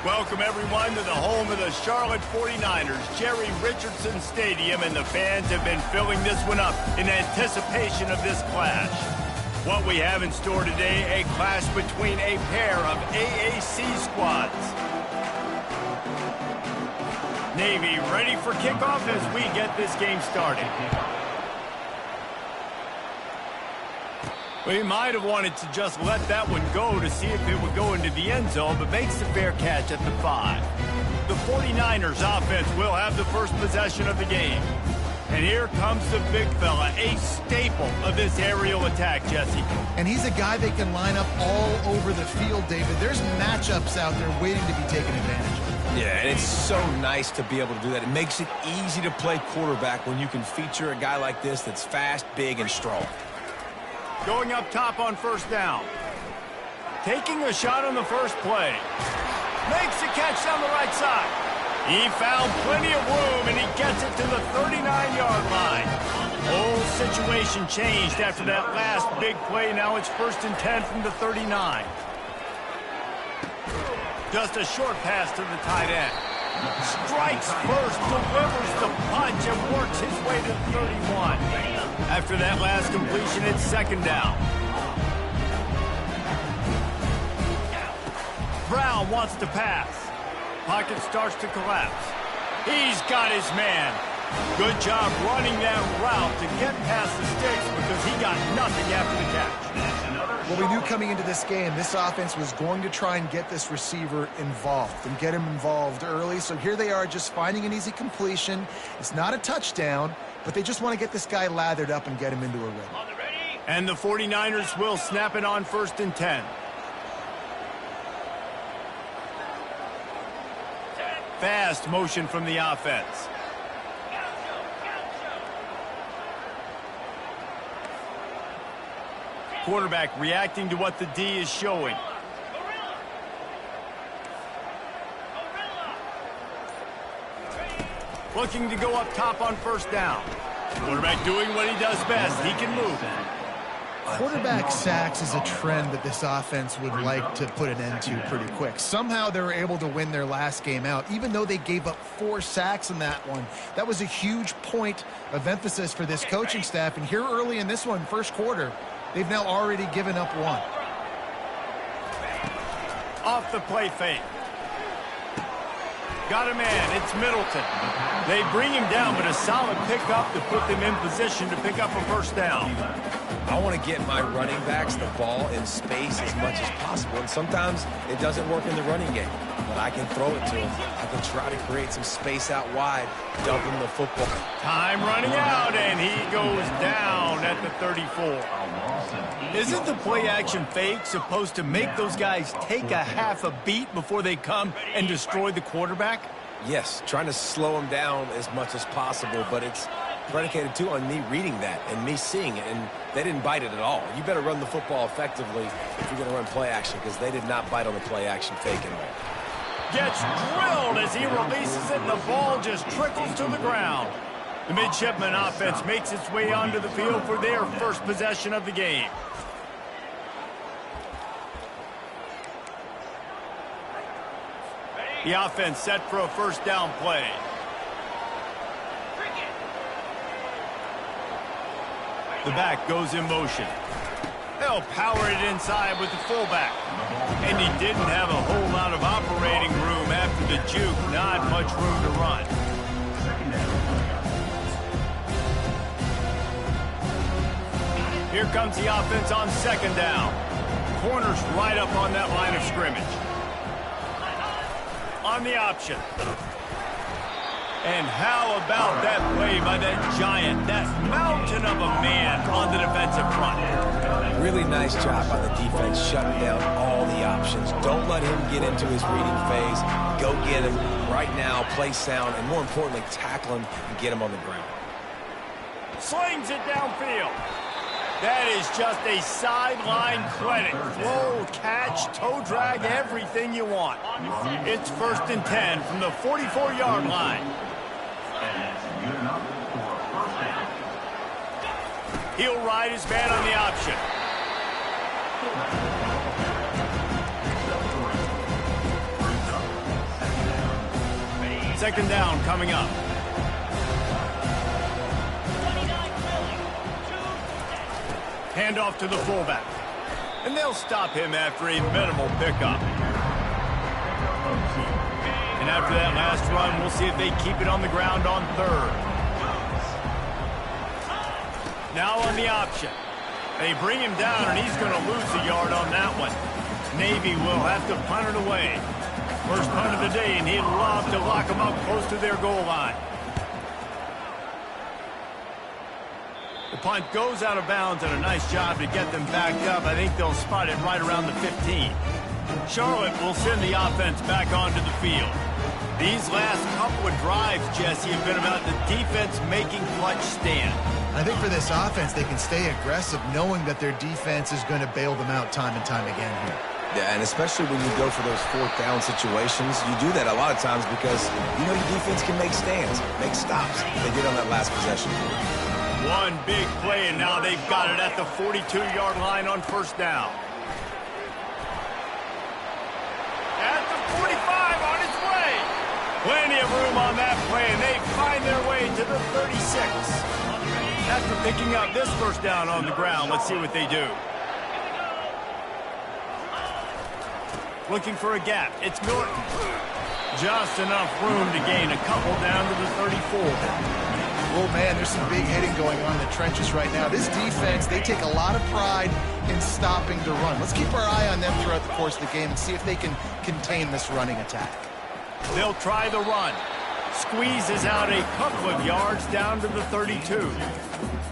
Welcome, everyone, to the home of the Charlotte 49ers, Jerry Richardson Stadium, and the fans have been filling this one up in anticipation of this clash. What we have in store today, a clash between a pair of AAC squads. Navy ready for kickoff as we get this game started. We might have wanted to just let that one go to see if it would go into the end zone, but makes the fair catch at the 5. The 49ers offense will have the first possession of the game. And here comes the big fella, a staple of this aerial attack, Jesse. And he's a guy they can line up all over the field, David. There's matchups out there waiting to be taken advantage of. Yeah, and it's so nice to be able to do that. It makes it easy to play quarterback when you can feature a guy like this that's fast, big, and strong. Going up top on first down. Taking a shot on the first play. Makes a catch down the right side. He found plenty of room, and he gets it to the 39-yard line. Whole situation changed after that last big play. Now it's 1st and 10 from the 39. Just a short pass to the tight end. Strikes first, delivers the punch, and works his way to the 31. After that last completion, it's 2nd down. Brown wants to pass. Pocket starts to collapse. He's got his man. Good job running that route to get past the sticks because he got nothing after the catch. Well, we knew coming into this game, this offense was going to try and get this receiver involved and get him involved early. So here they are just finding an easy completion. It's not a touchdown, but they just want to get this guy lathered up and get him into a rhythm. And the 49ers will snap it on 1st and 10. Fast motion from the offense. Quarterback reacting to what the D is showing. Looking to go up top on first down. Quarterback doing what he does best. He can move. Quarterback sacks is a trend that this offense would like to put an end to pretty quick. Somehow they were able to win their last game out, even though they gave up 4 sacks in that one. That was a huge point of emphasis for this coaching staff. And here early in this one, first quarter, they've now already given up 1. Off the play fake. Got a man. It's Middleton. They bring him down, but a solid pickup to put them in position to pick up a first down. I want to get my running backs the ball in space as much as possible, and sometimes it doesn't work in the running game, but I can throw it to them. I can try to create some space out wide, dump him the football. Time running out, and he goes down at the 34. Isn't the play-action fake supposed to make those guys take a half a beat before they come and destroy the quarterback? Yes, trying to slow him down as much as possible, but it's predicated, too, on me reading that and me seeing it, and they didn't bite it at all. You better run the football effectively if you're going to run play-action, because they did not bite on the play-action fake at all. Gets drilled as he releases it, and the ball just trickles to the ground. The midshipman offense makes its way onto the field for their first possession of the game. The offense set for a first down play. The back goes in motion. They'll power it inside with the fullback. And he didn't have a whole lot of operating room after the juke. Not much room to run. Here comes the offense on 2nd down. Corners right up on that line of scrimmage. On the option. And how about that play by that giant, that mountain of a man on the defensive front? Really nice job by the defense shutting down all the options. Don't let him get into his reading phase. Go get him right now, play sound, and more importantly, tackle him and get him on the ground. Slings it downfield. That is just a sideline clinic. Throw, catch, toe drag, everything you want. It's 1st and 10 from the 44-yard line. He'll ride his man on the option. second down coming up. Handoff to the fullback. And they'll stop him after a minimal pickup. And after that last run, we'll see if they keep it on the ground on third. Now on the option. They bring him down, and he's going to lose a yard on that one. Navy will have to punt it away. First punt of the day, and he'd love to lock them up close to their goal line. The punt goes out of bounds, and a nice job to get them backed up. I think they'll spot it right around the 15. Charlotte will send the offense back onto the field. These last couple of drives, Jesse, have been about the defense making clutch stand. I think for this offense, they can stay aggressive knowing that their defense is going to bail them out time and time again here. Yeah, and especially when you go for those fourth down situations, you do that a lot of times because you know your defense can make stands, make stops. They did on that last possession. One big play, and now they've got it at the 42-yard line on first down. At the 45, on its way. Plenty of room on that play, and they find their way to the 36. After picking up this first down on the ground, let's see what they do. Looking for a gap. It's Norton. Just enough room to gain a couple down to the 34. Oh, man, there's some big hitting going on in the trenches right now. This defense, they take a lot of pride in stopping the run. Let's keep our eye on them throughout the course of the game and see if they can contain this running attack. They'll try the run. Squeezes out a couple of yards down to the 32.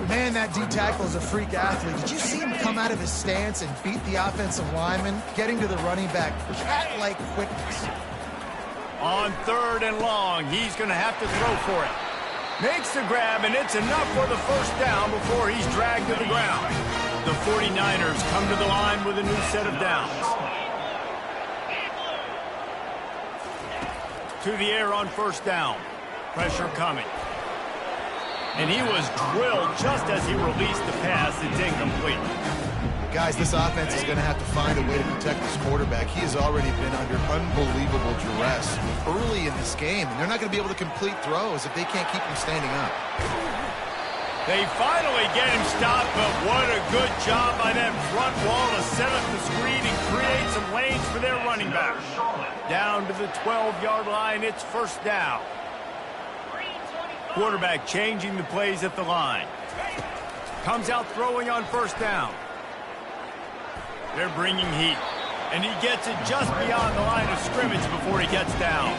Man, that D-tackle is a freak athlete. Did you see him come out of his stance and beat the offensive lineman, getting to the running back, cat-like quickness? On third and long, he's going to have to throw for it. Makes the grab, and it's enough for the first down before he's dragged to the ground. The 49ers come to the line with a new set of downs. To the air on first down. Pressure coming. And he was drilled just as he released the pass. It's incomplete. Guys, this offense is going to have to find a way to protect this quarterback. He has already been under unbelievable duress early in this game, and they're not going to be able to complete throws if they can't keep him standing up. They finally get him stopped, but what a good job by that front wall to set up the screen and create some lanes for their running back. Down to the 12-yard line, it's first down. Quarterback changing the plays at the line. Comes out throwing on first down. They're bringing heat, and he gets it just beyond the line of scrimmage before he gets down.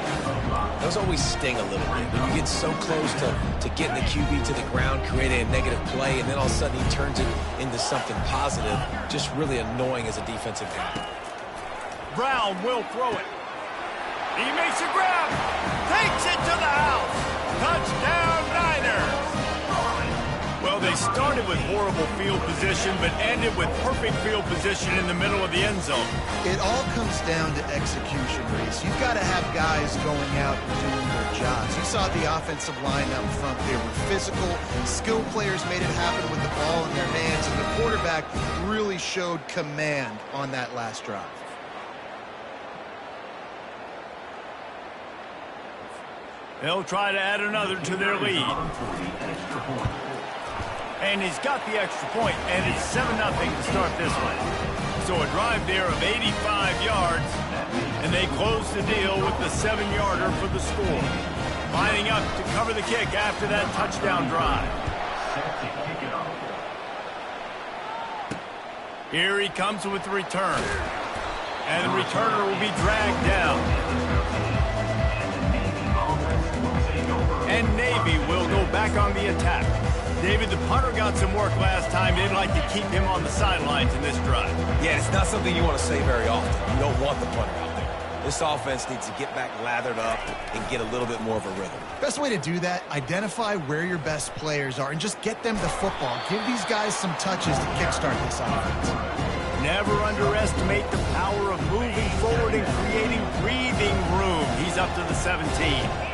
Those always sting a little bit. When you get so close to getting the QB to the ground, creating a negative play, and then all of a sudden he turns it into something positive, just really annoying as a defensive guy. Brown will throw it. He makes a grab, takes it to the house. Touchdown, Niners! Well, they started with horrible field position, but ended with perfect field position in the middle of the end zone. It all comes down to execution, Reese. You've got to have guys going out and doing their jobs. You saw the offensive line out front. They were physical. Skilled players made it happen with the ball in their hands, and the quarterback really showed command on that last drive. They'll try to add another to their lead. And he's got the extra point, and it's 7-0 to start this one. So a drive there of 85 yards, and they close the deal with the 7-yarder for the score. Lining up to cover the kick after that touchdown drive. Here he comes with the return. And the returner will be dragged down. And Navy will go back on the attack. David, the punter got some work last time. They'd like to keep him on the sidelines in this drive. Yeah, it's not something you want to say very often. You don't want the punter out there. This offense needs to get back lathered up and get a little bit more of a rhythm. Best way to do that, identify where your best players are and just get them the football. Give these guys some touches to kickstart this offense. Never underestimate the power of moving forward and creating breathing room. He's up to the 17.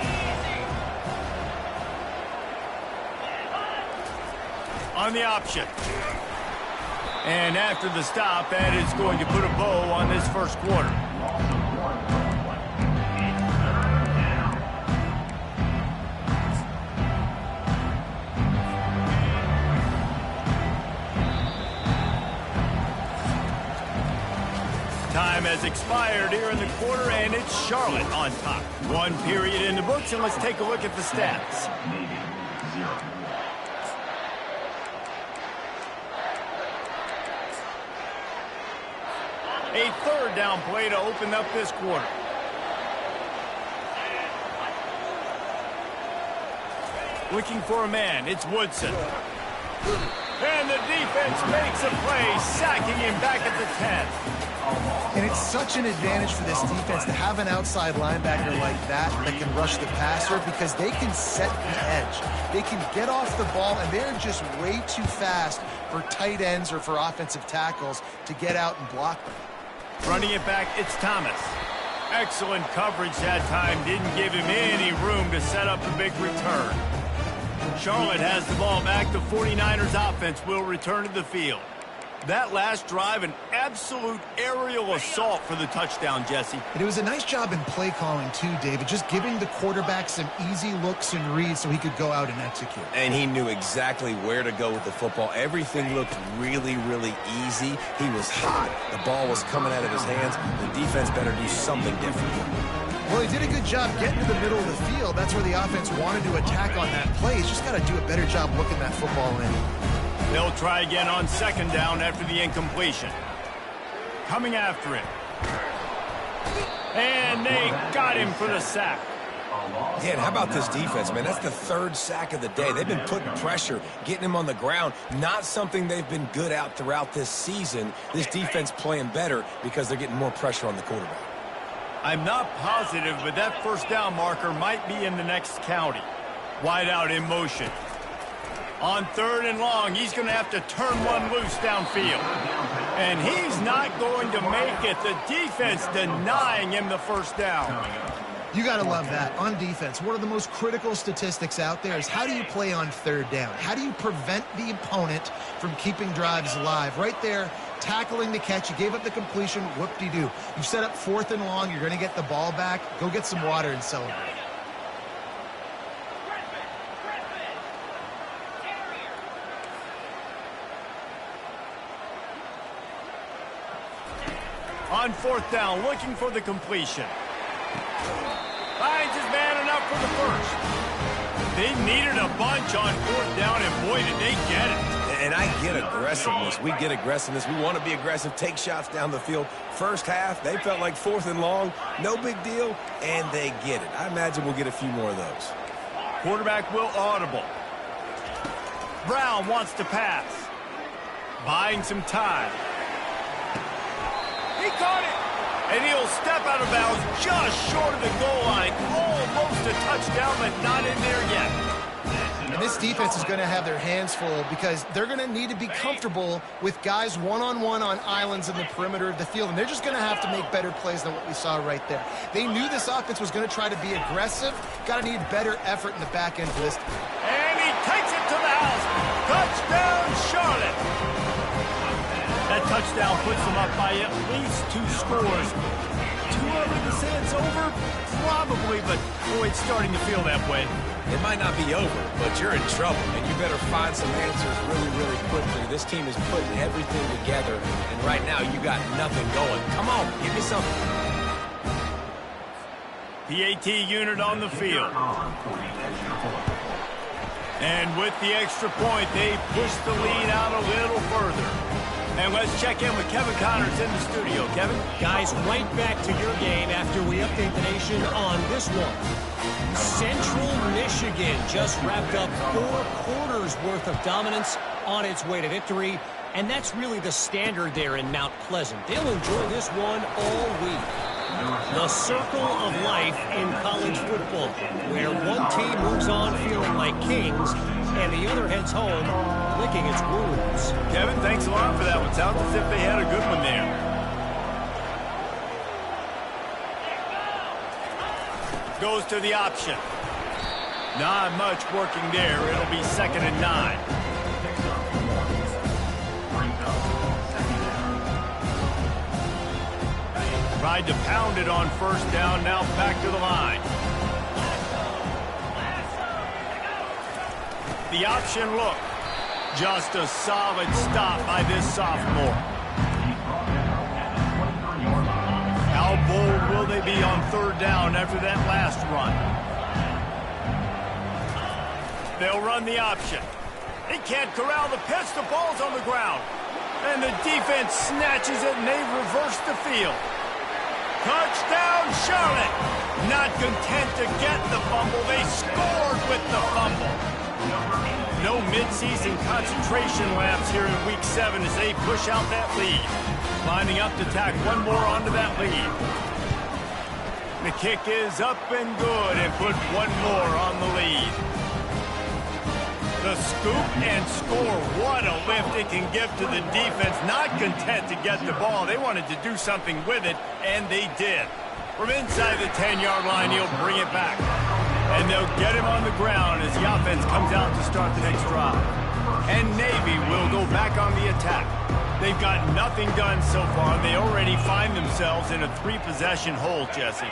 On the option. And after the stop, that is going to put a bow on this first quarter. time has expired here in the quarter, and it's Charlotte on top. One period in the books, and let's take a look at the stats. A third down play to open up this quarter. Looking for a man, it's Woodson. And the defense makes a play, sacking him back at the 10. And it's such an advantage for this defense to have an outside linebacker like that can rush the passer, because they can set the edge. They can get off the ball, and they're just way too fast for tight ends or for offensive tackles to get out and block them. Running it back, it's Thomas. Excellent coverage that time. Didn't give him any room to set up a big return. Charlotte has the ball back. The 49ers offense will return to the field. That last drive, an absolute aerial assault for the touchdown, Jesse. And it was a nice job in play calling too, David, just giving the quarterback some easy looks and reads so he could go out and execute. And he knew exactly where to go with the football. Everything looked really, really easy. He was hot. The ball was coming out of his hands. The defense better do something different. Well, he did a good job getting to the middle of the field. That's where the offense wanted to attack on that play. He's just got to do a better job looking that football in. They'll try again on second down after the incompletion. Coming after it. And they got him for the sack. Yeah, and how about this defense, man? That's the third sack of the day. They've been putting pressure, getting him on the ground. Not something they've been good at throughout this season. This defense playing better because they're getting more pressure on the quarterback. I'm not positive, but that first down marker might be in the next county. Wide out in motion. On third and long, he's going to have to turn one loose downfield. And he's not going to make it. The defense denying him the first down. You got to love that. On defense, one of the most critical statistics out there is how do you play on third down? How do you prevent the opponent from keeping drives alive? Right there, tackling the catch. You gave up the completion. Whoop-de-doo. You set up fourth and long. You're going to get the ball back. Go get some water and celebrate. On fourth down, looking for the completion. Finds his man enough for the first. They needed a bunch on fourth down, and boy, did they get it. And I get aggressiveness. We get aggressiveness. We want to be aggressive, take shots down the field. First half, they felt like fourth and long. No big deal, and they get it. I imagine we'll get a few more of those. Quarterback will audible. Brown wants to pass. Buying some time. He caught it. And he'll step out of bounds just short of the goal line. Almost a touchdown, but not in there yet. And this defense is going to have their hands full because they're going to need to be comfortable with guys one-on-one on islands in the perimeter of the field. And they're just going to have to make better plays than what we saw right there. They knew this offense was going to try to be aggressive. Got to need better effort in the back end for this. And he takes it to the house. Touchdown, Charlotte. That touchdown puts them up by at least 2 scores. Too early to say it's over? Probably, but boy, it's starting to feel that way. It might not be over, but you're in trouble, and you better find some answers really, really quickly. This team is putting everything together, and right now you got nothing going. Come on, give me something. PAT unit on the field. And with the extra point, they push the lead out a little further. And let's check in with Kevin Connors in the studio. Kevin? Guys, right back to your game after we update the nation on this one. Central Michigan just wrapped up 4 quarters worth of dominance on its way to victory. And that's really the standard there in Mount Pleasant. They'll enjoy this one all week. The circle of life in college football, where one team moves on feeling like kings and the other heads home licking its wounds. Kevin, thanks a lot for that one. Sounds as if they had a good one there. Goes to the option. Not much working there. It'll be 2nd and 9. Tried to pound it on first down, now back to the line. The option look. Just a solid stop by this sophomore. bold will they be on third down after that last run? They'll run the option. They can't corral the pitch. The ball's on the ground. And the defense snatches it, and they reverse the field. Touchdown, Charlotte! Not content to get the fumble, they scored with the fumble. No midseason concentration laps here in Week 7 as they push out that lead. Lining up to tack one more onto that lead. The kick is up and good and put one more on the lead. The scoop and score. What a lift it can give to the defense. Not content to get the ball. They wanted to do something with it, and they did. From inside the 10-yard line, he'll bring it back. And they'll get him on the ground as the offense comes out to start the next drive. And Navy will go back on the attack. They've got nothing done so far. They already find themselves in a 3-possession hole, Jesse.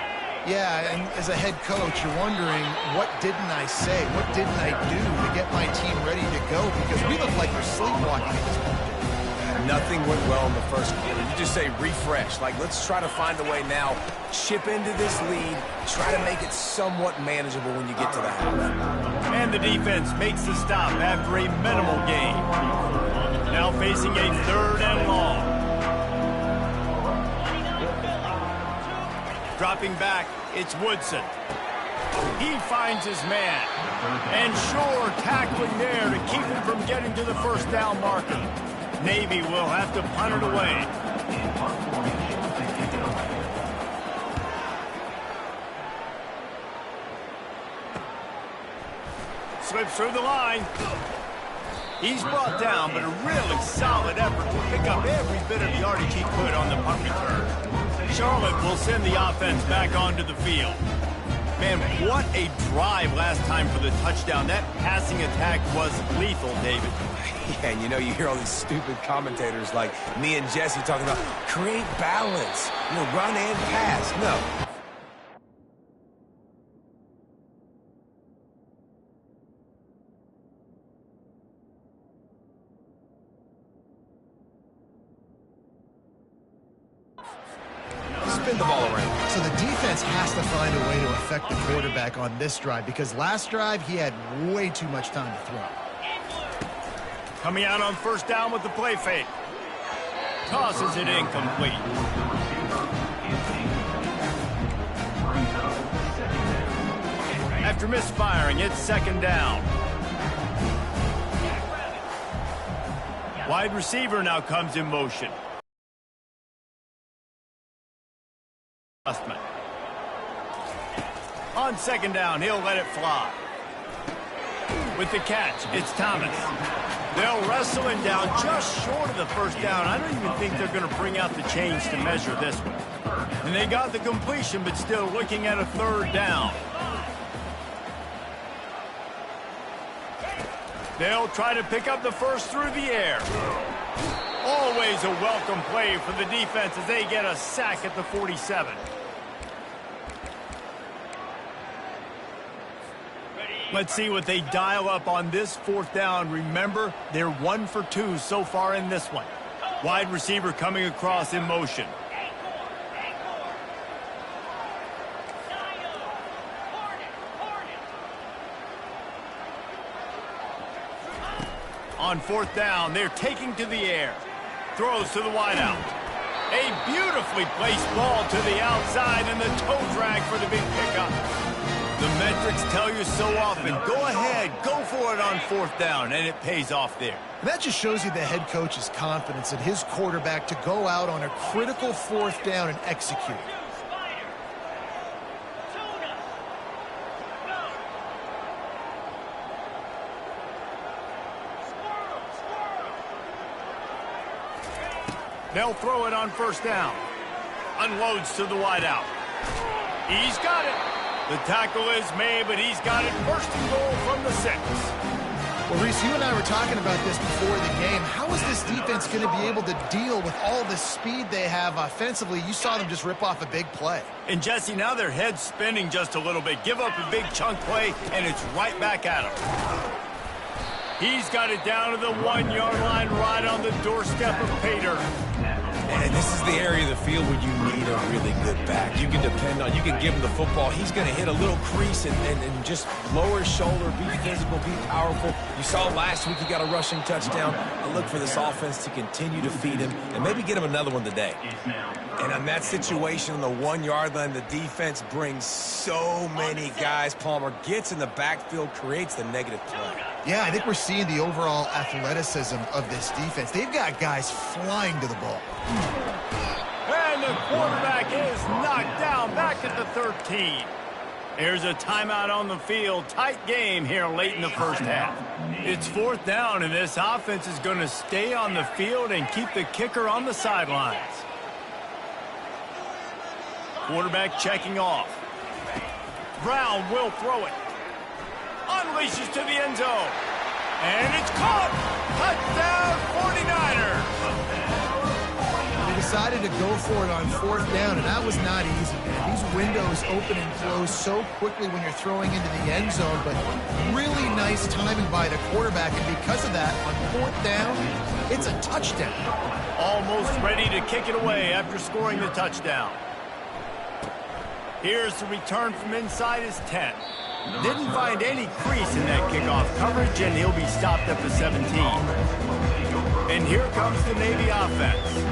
Yeah, and as a head coach, you're wondering, what didn't I say? What didn't I do to get my team ready to go? Because we look like we're sleepwalking at this point. Nothing went well in the first quarter. You just say refresh. Like, let's try to find a way now. Chip into this lead. Try to make it somewhat manageable when you get to the half. And the defense makes the stop after a minimal gain. Now facing a third and long. Dropping back, it's Woodson. He finds his man. And sure, tackling there to keep him from getting to the first down marker. Navy will have to punt it away. Slips through the line. He's brought down, but a really solid effort to pick up every bit of yardage he could on the punt return. Charlotte will send the offense back onto the field. Man, what a drive last time for the touchdown. That passing attack was lethal, David. Yeah, and you hear all these stupid commentators like me and Jesse talking about create balance, run and pass. No. Spin the ball around. So the defense has to find a way to affect the quarterback on this drive because last drive he had way too much time to throw. Coming out on first down with the play fake. Tosses it incomplete. After misfiring, it's second down. Wide receiver now comes in motion. On second down, he'll let it fly. With the catch, it's Thomas. They'll wrestle him down just short of the first down. I don't even think they're going to bring out the chains to measure this one. And they got the completion, but still looking at a third down. They'll try to pick up the first through the air. Always a welcome play for the defense as they get a sack at the 47. Let's see what they dial up on this fourth down. Remember, they're 1 for 2 so far in this one. Wide receiver coming across in motion. On fourth down, they're taking to the air. Throws to the wideout. A beautifully placed ball to the outside and the toe drag for the big pickup. The metrics tell you so often, go ahead, go for it on fourth down, and it pays off there. And that just shows you the head coach's confidence in his quarterback to go out on a critical fourth down and execute. They'll throw it on first down. Unloads to the wideout. He's got it. The tackle is made, but he's got it first and goal from the 6. Well, Reese, you and I were talking about this before the game. How is this defense going to be able to deal with all the speed they have offensively? You saw them just rip off a big play. And, Jesse, now their head's spinning just a little bit. Give up a big chunk play, and it's right back at him. He's got it down to the 1-yard line right on the doorstep of Pater. And this is the area of the field where you need a really good back. You can depend on, you can give him the football. He's going to hit a little crease and just lower his shoulder, be physical, be powerful. You saw last week he got a rushing touchdown. I look for this offense to continue to feed him and maybe get him another one today. And on that situation on the 1 yard line, the defense brings so many guys. Palmer gets in the backfield, creates the negative play. Yeah, I think we're seeing the overall athleticism of this defense. They've got guys flying to the ball. And the quarterback is knocked down back at the 13. There's a timeout on the field. Tight game here late in the first half. It's 4th down, and this offense is going to stay on the field and keep the kicker on the sidelines. Quarterback checking off. Brown will throw it. Unleashes to the end zone. And it's caught. Touchdown 49ers. They decided to go for it on 4th down, and that was not easy, man. These windows open and close so quickly when you're throwing into the end zone, but really nice timing by the quarterback, and because of that, on 4th down, it's a touchdown. Almost ready to kick it away after scoring the touchdown. Here's the return from inside his 10. Didn't find any crease in that kickoff coverage, and he'll be stopped at the 17. And here comes the Navy offense.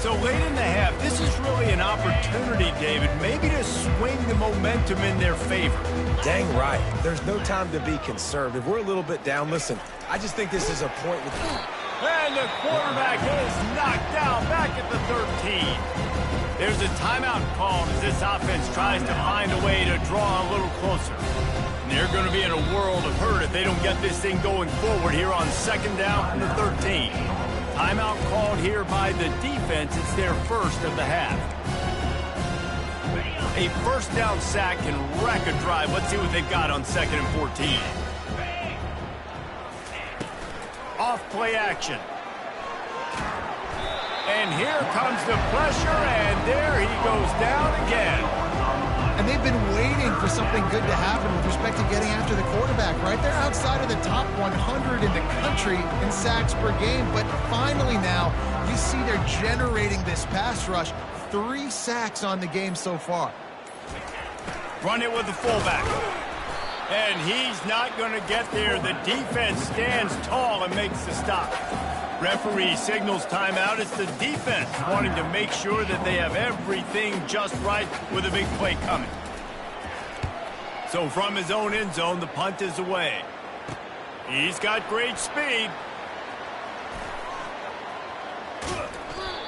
So late in the half, this is really an opportunity, David, maybe to swing the momentum in their favor. Dang right. There's no time to be concerned. If we're a little bit down, listen, I just think this is a point with... And the quarterback is knocked down back at the 13. There's a timeout called as this offense tries to find a way to draw a little closer. And they're going to be in a world of hurt if they don't get this thing going forward here on 2nd down from the 13. Timeout called here by the defense. It's their first of the half. A 1st down sack can wreck a drive. Let's see what they've got on 2nd and 14. Off play action. And here comes the pressure, and there he goes down again. And they've been waiting for something good to happen with respect to getting after the quarterback, right? They're outside of the top 100 in the country in sacks per game, but finally now you see they're generating this pass rush. 3 sacks on the game so far. Run it with the fullback. And he's not going to get there. The defense stands tall and makes the stop. Referee signals timeout. It's the defense wanting to make sure that they have everything just right with a big play coming. So from his own end zone, the punt is away. He's got great speed.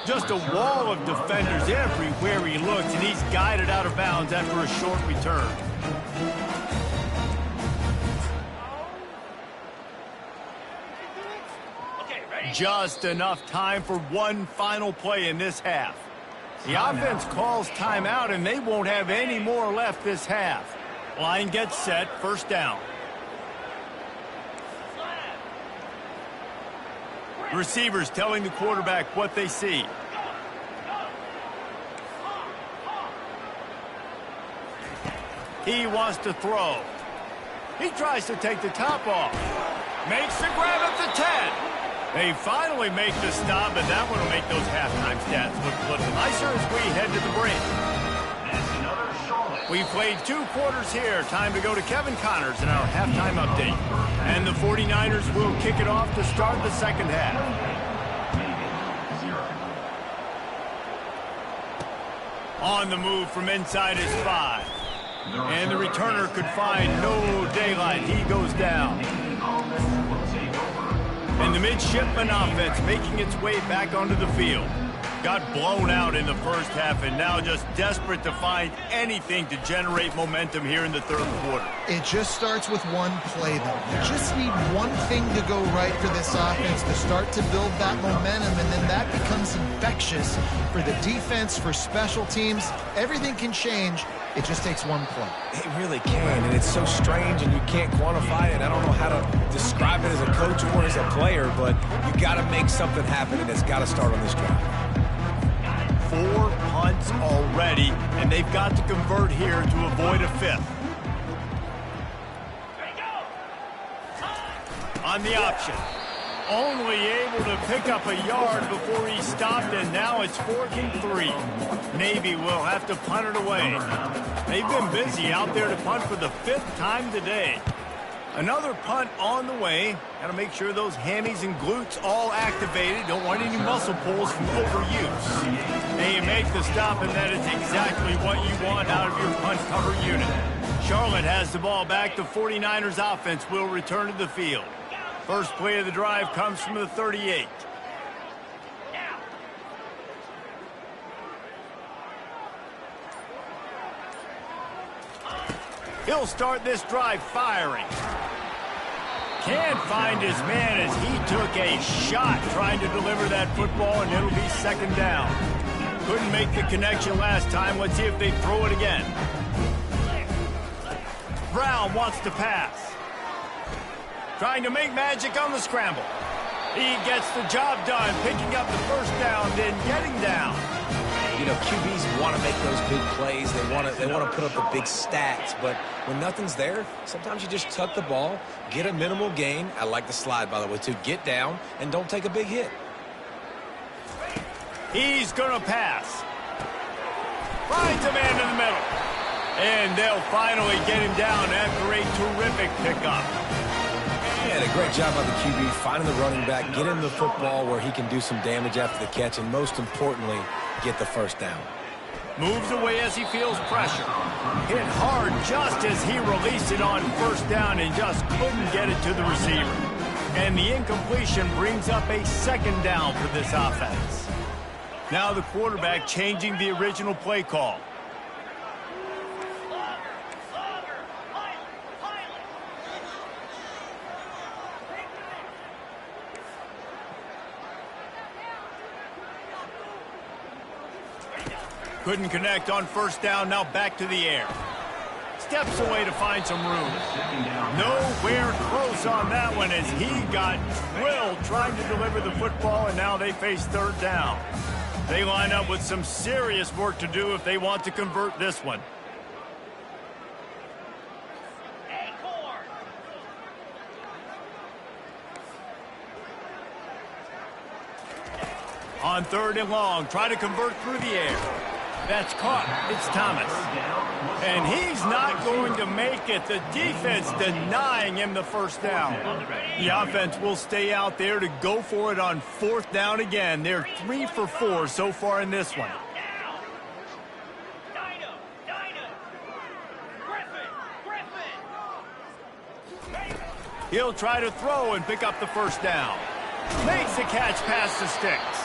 Just a wall of defenders everywhere he looks, and he's guided out of bounds after a short return. Just enough time for one final play in this half. The offense calls timeout, and they won't have any more left this half. Line gets set, 1st down. Receivers telling the quarterback what they see. He wants to throw. He tries to take the top off. Makes the grab at the 10. They finally make the stop, and that one will make those halftime stats look a little nicer as we head to the break. We played 2 quarters here. Time to go to Kevin Connors in our halftime update. And the 49ers will kick it off to start the 2nd half. On the move from inside his 5. And the returner could find no daylight. He goes down. And the midshipman offense making its way back onto the field. Got blown out in the first half and now just desperate to find anything to generate momentum here in the 3rd quarter. It just starts with one play, though. You just need one thing to go right for this offense to start to build that momentum, and then that becomes infectious for the defense, for special teams. Everything can change. It just takes one play. It really can, and it's so strange, and you can't quantify it. I don't know how to describe it as a coach or as a player, but you got to make something happen, and it's got to start on this drive. 4 punts already, and they've got to convert here to avoid a 5th. On the option. only able to pick up a yard before he stopped, and now it's 4th and 3. Navy will have to punt it away. They've been busy out there to punt for the 5th time today. Another punt on the way. Got to make sure those hammies and glutes all activated. Don't want any muscle pulls from overuse. And you make the stop, and that is exactly what you want out of your punt cover unit. Charlotte has the ball back. The 49ers offense will return to the field. First play of the drive comes from the 38. He'll start this drive firing. Can't find his man as he took a shot trying to deliver that football, and it'll be 2nd down. Couldn't make the connection last time. Let's see if they throw it again. Brown wants to pass. Trying to make magic on the scramble. He gets the job done, picking up the 1st down, then getting down. You know, QBs want to make those big plays. They want to put up the big stats. But when nothing's there, sometimes you just tuck the ball, get a minimal gain. I like the slide, by the way, too. Get down and don't take a big hit. He's going to pass. Finds a man in the middle. And they'll finally get him down after a terrific pickup. Yeah, a great job by the QB finding the running back, get him the football where he can do some damage after the catch, and most importantly, get the 1st down. Moves away as he feels pressure. Hit hard just as he released it on 1st down and just couldn't get it to the receiver. And the incompletion brings up a 2nd down for this offense. Now the quarterback changing the original play call. Couldn't connect on 1st down, now back to the air. Steps away to find some room. Nowhere close on that one as he got drilled trying to deliver the football, and now they face 3rd down. They line up with some serious work to do if they want to convert this one. On 3rd and long, try to convert through the air. That's caught. It's Thomas. And he's not going to make it. The defense denying him the 1st down. The offense will stay out there to go for it on 4th down again. They're 3 for 4 so far in this one. He'll try to throw and pick up the 1st down. Makes the catch past the sticks.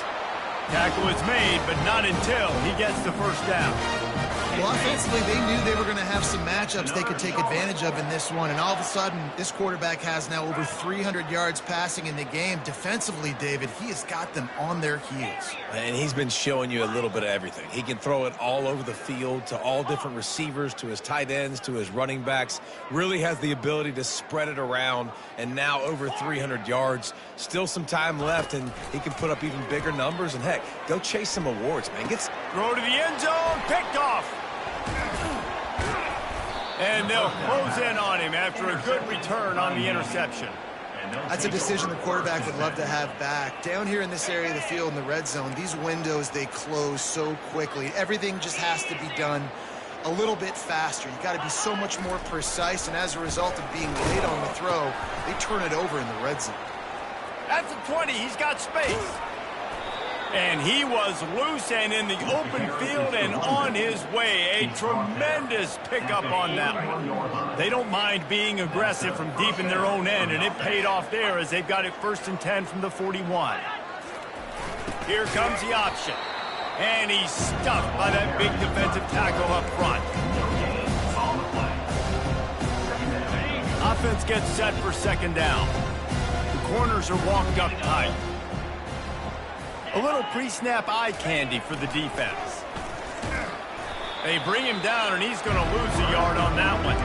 Tackle is made, but not until he gets the 1st down. Well, offensively, they knew they were going to have some matchups they could take advantage of in this one, and all of a sudden, this quarterback has now over 300 yards passing in the game. Defensively, David, he has got them on their heels. And he's been showing you a little bit of everything. He can throw it all over the field to all different receivers, to his tight ends, to his running backs. Really has the ability to spread it around, and now over 300 yards. Still some time left, and he can put up even bigger numbers. And, heck, go chase some awards, man. Throw to the end zone, picked off. And they'll close in on him after a good return on the interception. That's a decision the quarterback would love to have back. Down here in this area of the field in the red zone, these windows, they close so quickly. Everything just has to be done a little bit faster. You got to be so much more precise, and as a result of being late on the throw, they turn it over in the red zone. At the 20, he's got space. And he was loose and in the open field and on his way. A tremendous pickup on that one. They don't mind being aggressive from deep in their own end, and it paid off there as they've got it 1st and 10 from the 41. Here comes the option. And he's stuffed by that big defensive tackle up front. Offense gets set for 2nd down. The corners are walked up tight. A little pre-snap eye candy for the defense. They bring him down, and he's going to lose a yard on that one.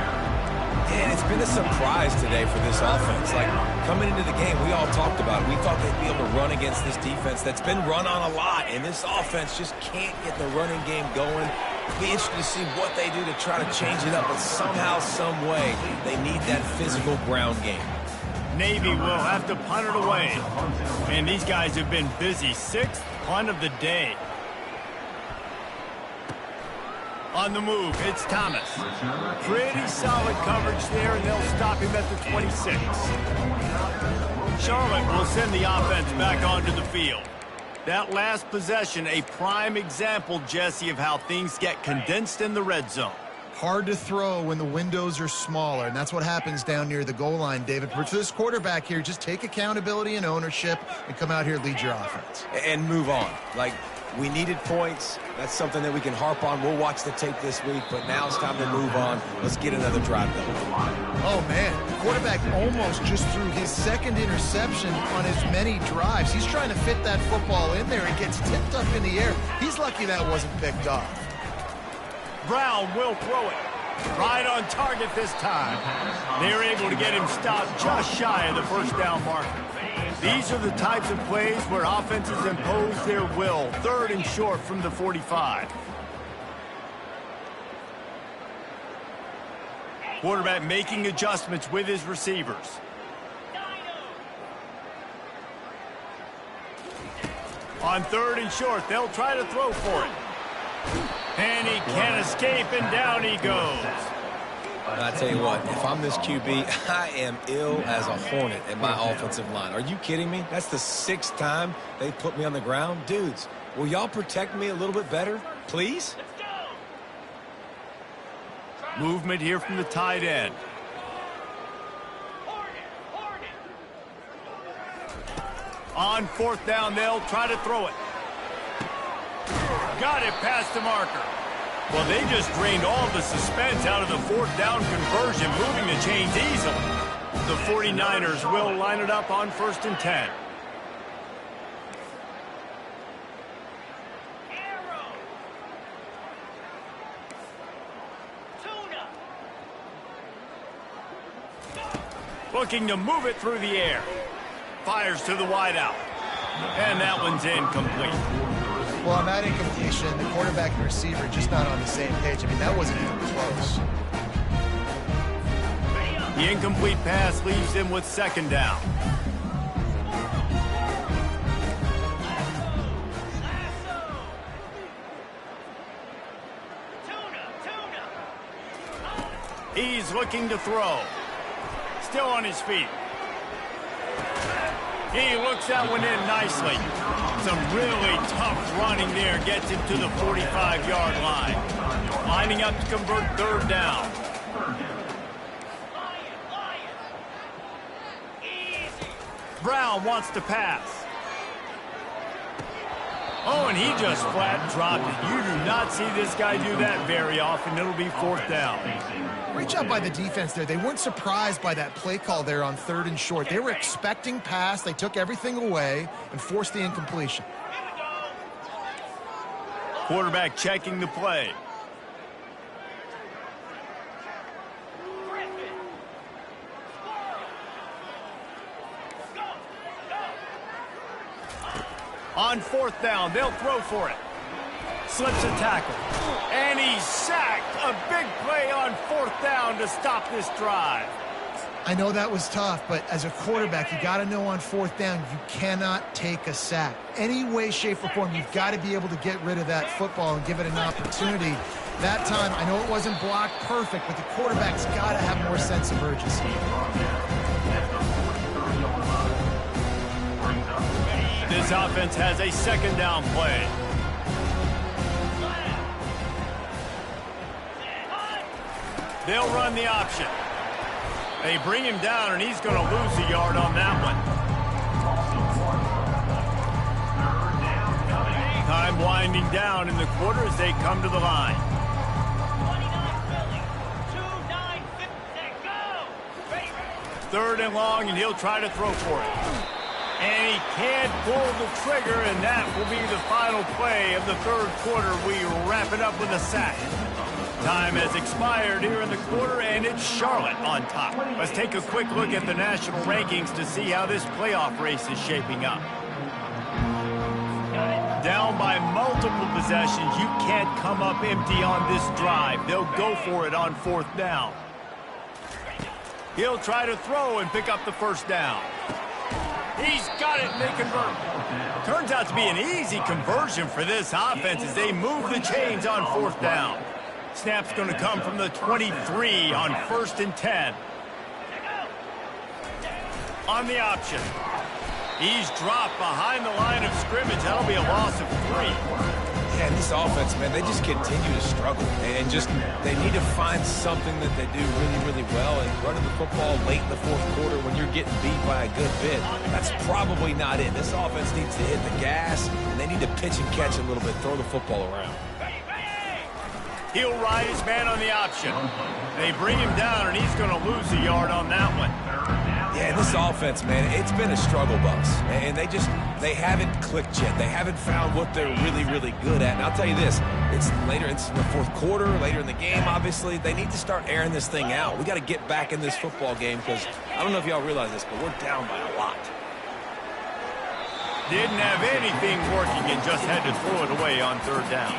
And it's been a surprise today for this offense. Like, coming into the game, we all talked about it. We thought they'd be able to run against this defense that's been run on a lot, and this offense just can't get the running game going. Be interested to see what they do to try to change it up, but somehow, some way, they need that physical ground game. Navy will have to punt it away. And these guys have been busy. 6th punt of the day. On the move, it's Thomas. Pretty solid coverage there, and they'll stop him at the 26. Charlotte will send the offense back onto the field. That last possession, a prime example, Jesse, of how things get condensed in the red zone. Hard to throw when the windows are smaller, and that's what happens down near the goal line, David. For this quarterback here, just take accountability and ownership and come out here and lead your offense. And move on. Like, we needed points. That's something that we can harp on. We'll watch the tape this week, but now it's time to move on. Let's get another drive going. Oh, man. The quarterback almost just threw his second interception on as many drives. He's trying to fit that football in there. It gets tipped up in the air. He's lucky that wasn't picked off. Brown will throw it. Right on target this time. They're able to get him stopped just shy of the first down marker. These are the types of plays where offenses impose their will. 3rd and short from the 45. Quarterback making adjustments with his receivers. On 3rd and short, they'll try to throw for it. And he can't escape, and down he goes. And I tell you what, if I'm this QB, I am ill as a hornet at my offensive line. Are you kidding me? That's the 6th time they put me on the ground. Dudes, will y'all protect me a little bit better, please? Movement here from the tight end. On 4th down, they'll try to throw it. Got it past the marker. Well, they just drained all the suspense out of the 4th down conversion, moving the chains easily. The 49ers will line it up on 1st and 10. Looking to move it through the air. Fires to the wideout. And that one's incomplete. Well, on that incompletion, the quarterback and receiver just not on the same page. I mean, that wasn't even close. The incomplete pass leaves him with 2nd down. He's looking to throw. Still on his feet. He looks that one in nicely. Some really tough running there gets him to the 45-yard line. Lining up to convert 3rd down. Brown wants to pass. Oh, and he just flat dropped it. You do not see this guy do that very often. It'll be 4th down. Great job by the defense there. They weren't surprised by that play call there on 3rd and short. They were expecting pass. They took everything away and forced the incompletion. Quarterback checking the play. On 4th down, they'll throw for it. Slips a tackle. And he's sacked. A big play on 4th down to stop this drive. I know that was tough, but as a quarterback, you got to know on 4th down, you cannot take a sack. Any way, shape, or form, you've got to be able to get rid of that football and give it an opportunity. That time, I know it wasn't blocked perfect, but the quarterback's got to have more sense of urgency. This offense has a 2nd down play. They'll run the option. They bring him down, and he's going to lose a yard on that one. Time winding down in the quarter as they come to the line. 3rd and long, and he'll try to throw for it. And he can't pull the trigger, and that will be the final play of the 3rd quarter. We wrap it up with a sack. Time has expired here in the quarter, and it's Charlotte on top. Let's take a quick look at the national rankings to see how this playoff race is shaping up. Down by multiple possessions, you can't come up empty on this drive. They'll go for it on 4th down. He'll try to throw and pick up the first down. He's got it, and they convert. Turns out to be an easy conversion for this offense as they move the chains on 4th down. Snap's going to come from the 23 on 1st and 10. On the option. He's dropped behind the line of scrimmage. That'll be a loss of 3. Yeah, this offense, man, they just continue to struggle. And they need to find something that they do really, really well. And running the football late in the 4th quarter when you're getting beat by a good bit, that's probably not it. This offense needs to hit the gas, and they need to pitch and catch a little bit, throw the football around. He'll ride his man on the option. They bring him down, and he's going to lose a yard on that one. Yeah, this offense, man, it's been a struggle bus. And they haven't clicked yet. They haven't found what they're really, really good at. And I'll tell you this, it's in the 4th quarter, later in the game, obviously. They need to start airing this thing out. We got to get back in this football game because I don't know if y'all realize this, but we're down by a lot. Didn't have anything working and just had to throw it away on 3rd down.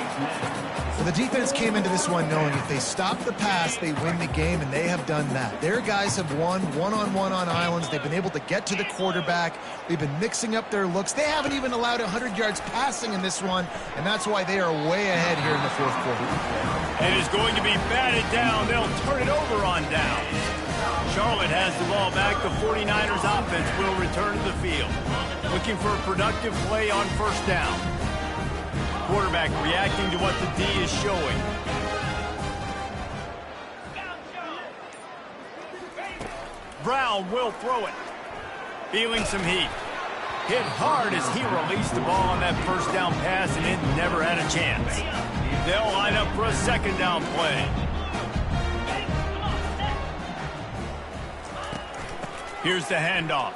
Well, the defense came into this one knowing if they stop the pass, they win the game, and they have done that. Their guys have won one-on-one on islands. They've been able to get to the quarterback. They've been mixing up their looks. They haven't even allowed 100 yards passing in this one, and that's why they are way ahead here in the 4th quarter. It is going to be batted down. They'll turn it over on down. Charlotte has the ball back. The 49ers offense will return to the field. Looking for a productive play on 1st down. Quarterback reacting to what the D is showing. Brown will throw it. Feeling some heat. Hit hard as he released the ball on that 1st down pass, and it never had a chance. They'll line up for a 2nd down play. Here's the handoff.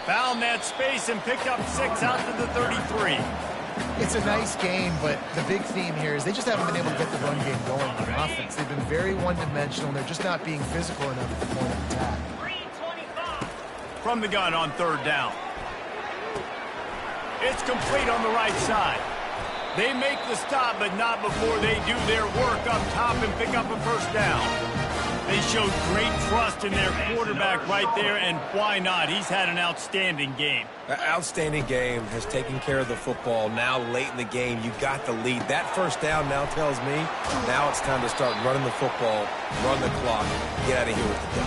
Found that space and picked up 6 out to the 33. It's a nice game, but the big theme here is they just haven't been able to get the run game going on offense. They've been very one-dimensional, and they're just not being physical enough at the point of attack. From the gun on 3rd down. It's complete on the right side. They make the stop, but not before they do their work up top and pick up a 1st down. They showed great trust in their quarterback right there, and why not? He's had an outstanding game. An outstanding game, has taken care of the football. Now late in the game, you got the lead. That 1st down now tells me now it's time to start running the football, run the clock, get out of here with the dub.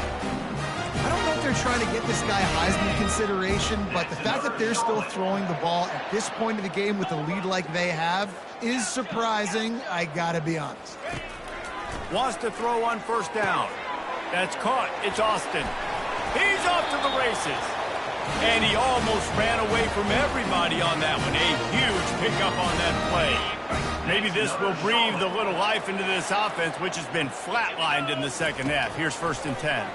I don't know if they're trying to get this guy Heisman consideration, but the fact that they're still throwing the ball at this point of the game with a lead like they have is surprising, I gotta be honest. Wants to throw on 1st down. That's caught. It's Austin. He's off to the races. And he almost ran away from everybody on that one. A huge pickup on that play. Maybe this will breathe a little life into this offense, which has been flatlined in the 2nd half. Here's 1st and 10.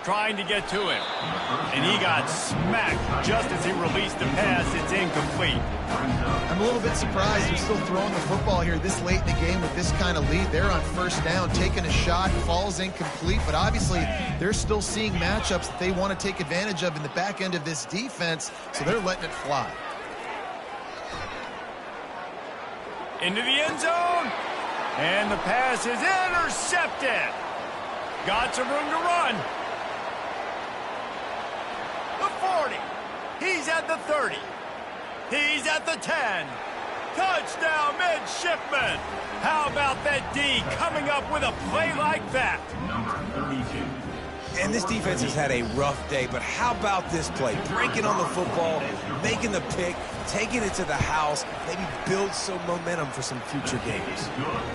Trying to get to him. And he got smacked just as he released the pass. It's incomplete. I'm a little bit surprised they're still throwing the football here this late in the game with this kind of lead. They're on 1st down, taking a shot, falls incomplete, but obviously they're still seeing matchups that they want to take advantage of in the back end of this defense, so they're letting it fly. Into the end zone, and the pass is intercepted. Got some room to run. The 40. He's at the 30. He's at the 10. Touchdown, midshipman. How about that D coming up with a play like that? And this defense has had a rough day, but how about this play? Breaking on the football, making the pick, taking it to the house, maybe build some momentum for some future games.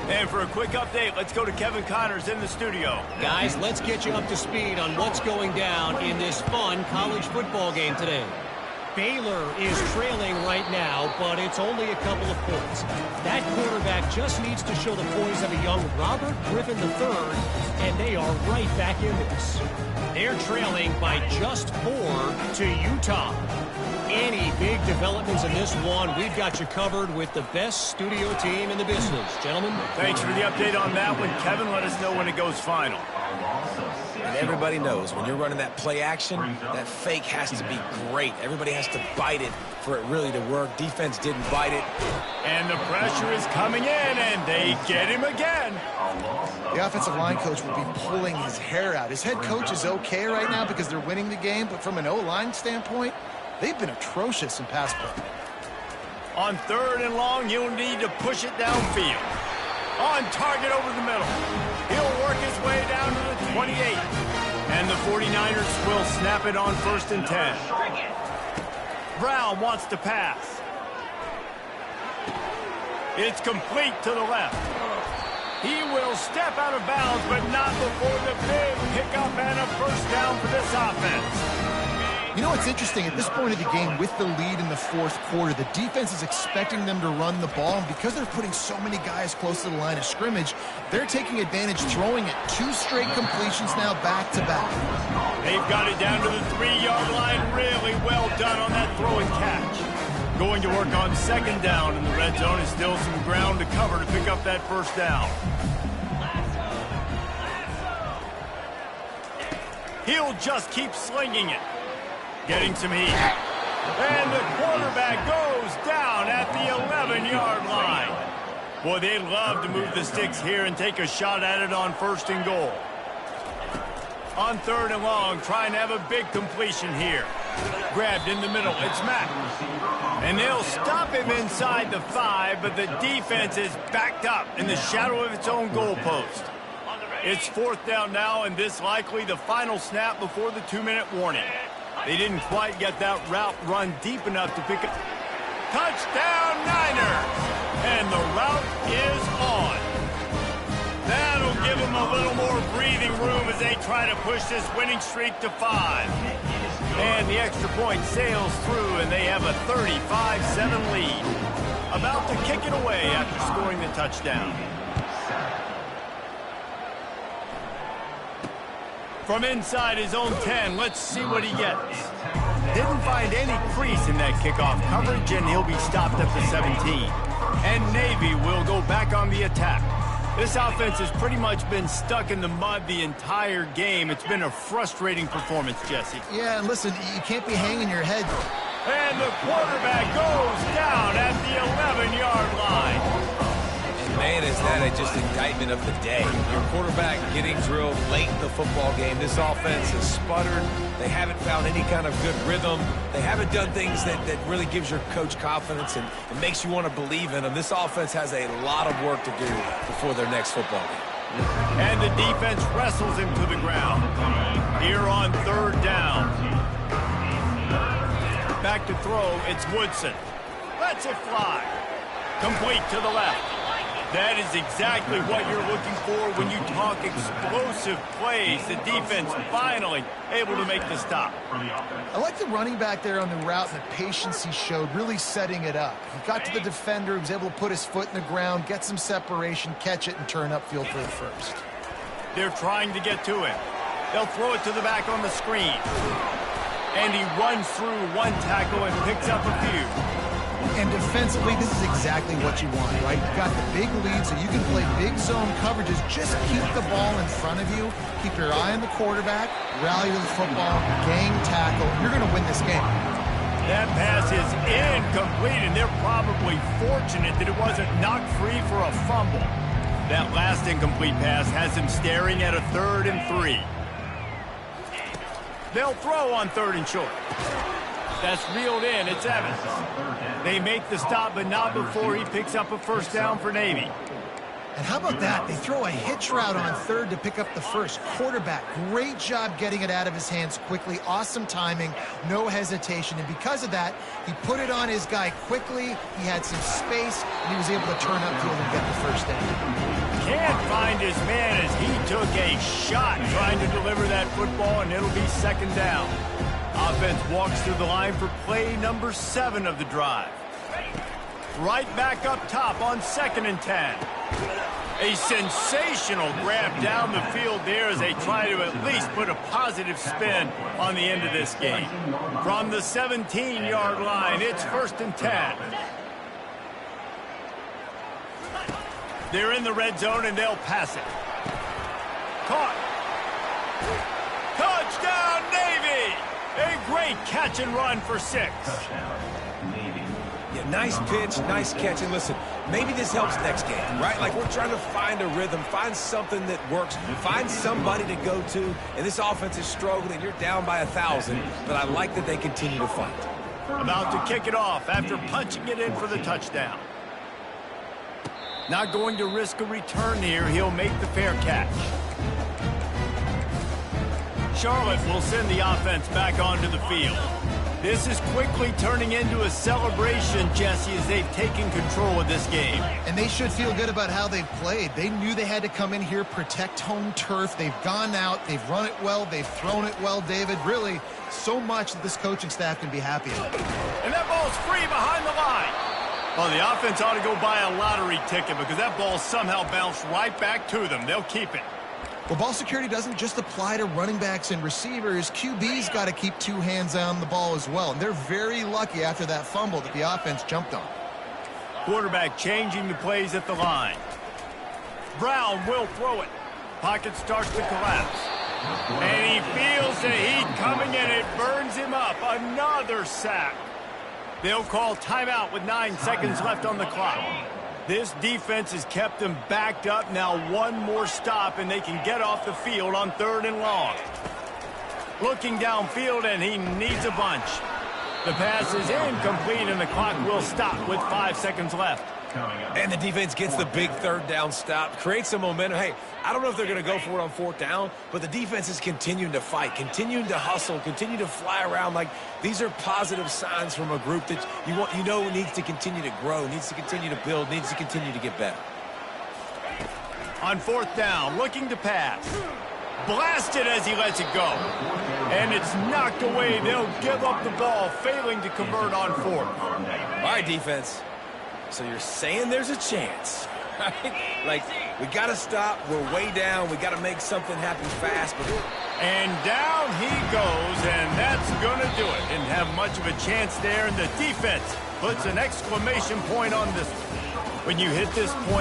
And for a quick update, let's go to Kevin Connors in the studio. Guys, let's get you up to speed on what's going down in this fun college football game today. Baylor is trailing right now, but it's only a couple of points. That quarterback just needs to show the poise of a young Robert Griffin III, and they are right back in this. They're trailing by just 4 to Utah. Any big developments in this one, we've got you covered with the best studio team in the business. Gentlemen? Thanks for the update on that one. Kevin, let us know when it goes final. And everybody knows when you're running that play action, that fake has to be great. Everybody has to bite it for it really to work. Defense didn't bite it. And the pressure is coming in, and they get him again. The offensive line coach will be pulling his hair out. His head coach is okay right now because they're winning the game, but from an O-line standpoint, they've been atrocious in pass play. On 3rd and long, he'll need to push it downfield. On target over the middle. He'll work his way down to the 28. And the 49ers will snap it on 1st and 10. Brown wants to pass. It's complete to the left. He will step out of bounds, but not before the big pickup and a first down for this offense. You know what's interesting? At this point of the game, with the lead in the 4th quarter, the defense is expecting them to run the ball. And because they're putting so many guys close to the line of scrimmage, they're taking advantage, throwing it 2 straight completions now back-to-back. They've got it down to the 3-yard line. Really well done on that throw and catch. Going to work on 2nd down in the red zone. Is still some ground to cover to pick up that first down. He'll just keep slinging it. Getting some heat. And the quarterback goes down at the 11-yard line. Boy, they'd love to move the sticks here and take a shot at it on 1st and goal. On 3rd and long, trying to have a big completion here. Grabbed in the middle. It's Mack. And they'll stop him inside the 5, but the defense is backed up in the shadow of its own goalpost. It's 4th down now, and this likely the final snap before the 2-minute warning. They didn't quite get that route run deep enough to pick up. Touchdown, Niners! And the route is on. That'll give them a little more breathing room as they try to push this winning streak to 5. And the extra point sails through, and they have a 35-7 lead. About to kick it away after scoring the touchdown. From inside his own 10, let's see what he gets. Didn't find any crease in that kickoff coverage, and he'll be stopped at the 17. And Navy will go back on the attack. This offense has pretty much been stuck in the mud the entire game. It's been a frustrating performance, Jesse. Yeah, and listen, you can't be hanging your head. And the quarterback goes down at the 11-yard line. Man, is that just indictment of the day. Your quarterback getting drilled late in the football game. This offense has sputtered. They haven't found any kind of good rhythm. They haven't done things that really gives your coach confidence and it makes you want to believe in them. This offense has a lot of work to do before their next football game. And the defense wrestles him to the ground. Here on 3rd down. Back to throw, it's Woodson. Lets it fly. Complete to the left. That is exactly what you're looking for when you talk explosive plays. The defense finally able to make the stop. I like the running back there on the route and the patience he showed, really setting it up. He got to the defender, he was able to put his foot in the ground, get some separation, catch it, and turn upfield for the first. They're trying to get to him. They'll throw it to the back on the screen. And he runs through one tackle and picks up a few. And defensively, this is exactly what you want, right? You've got the big lead, so you can play big zone coverages. Just keep the ball in front of you. Keep your eye on the quarterback. Rally to the football. Gang tackle. You're going to win this game. That pass is incomplete, and they're probably fortunate that it wasn't knocked free for a fumble. That last incomplete pass has him staring at a 3rd and 3. They'll throw on 3rd and short. That's reeled in. It's Evans. They make the stop, but not before he picks up a first down for Navy. And how about that? They throw a hitch route on 3rd to pick up the first. Quarterback, great job getting it out of his hands quickly. Awesome timing, no hesitation. And because of that, he put it on his guy quickly. He had some space, and he was able to turn upfield and get the first down. Can't find his man as he took a shot trying to deliver that football, and it'll be 2nd down. Offense walks through the line for play number 7 of the drive. Right back up top on 2nd and 10. A sensational grab down the field there as they try to at least put a positive spin on the end of this game. From the 17-yard line, it's 1st and 10. They're in the red zone, and they'll pass it. Caught. Touchdown, Navy! A great catch and run for 6. Yeah, nice pitch, nice catch. And listen, maybe this helps next game, right? Like we're trying to find a rhythm, find something that works, find somebody to go to. And this offense is struggling. You're down by 1,000, but I like that they continue to fight. About to kick it off after punching it in for the touchdown. Not going to risk a return here. He'll make the fair catch. Charlotte will send the offense back onto the field. This is quickly turning into a celebration, Jesse, as they've taken control of this game. And they should feel good about how they've played. They knew they had to come in here, protect home turf. They've gone out, they've run it well, they've thrown it well, David. Really, so much that this coaching staff can be happy about. And that ball's free behind the line. Well, the offense ought to go buy a lottery ticket because that ball somehow bounced right back to them. They'll keep it. Well, ball security doesn't just apply to running backs and receivers. QB's got to keep 2 hands on the ball as well. And they're very lucky after that fumble that the offense jumped on. Quarterback changing the plays at the line. Brown will throw it. Pocket starts to collapse. And he feels the heat coming and it burns him up. Another sack. They'll call timeout with 9 seconds left on the clock. This defense has kept them backed up. Now one more stop and they can get off the field on 3rd and long. Looking downfield and he needs a bunch. The pass is incomplete and the clock will stop with 5 seconds left. And the defense gets the big 3rd down stop, creates some momentum. Hey, I don't know if they're going to go for it on 4th down, but the defense is continuing to fight, continuing to hustle, continue to fly around. Like, these are positive signs from a group that you know needs to continue to grow, needs to continue to build, needs to continue to get better. On 4th down, looking to pass. Blasted as he lets it go. And it's knocked away. They'll give up the ball, failing to convert on 4th. All right, defense. So you're saying there's a chance, right? Like, we got to stop. We're way down. We got to make something happen fast. And down he goes, and that's going to do it. Didn't have much of a chance there, and the defense puts an exclamation point on this one. When you hit this point,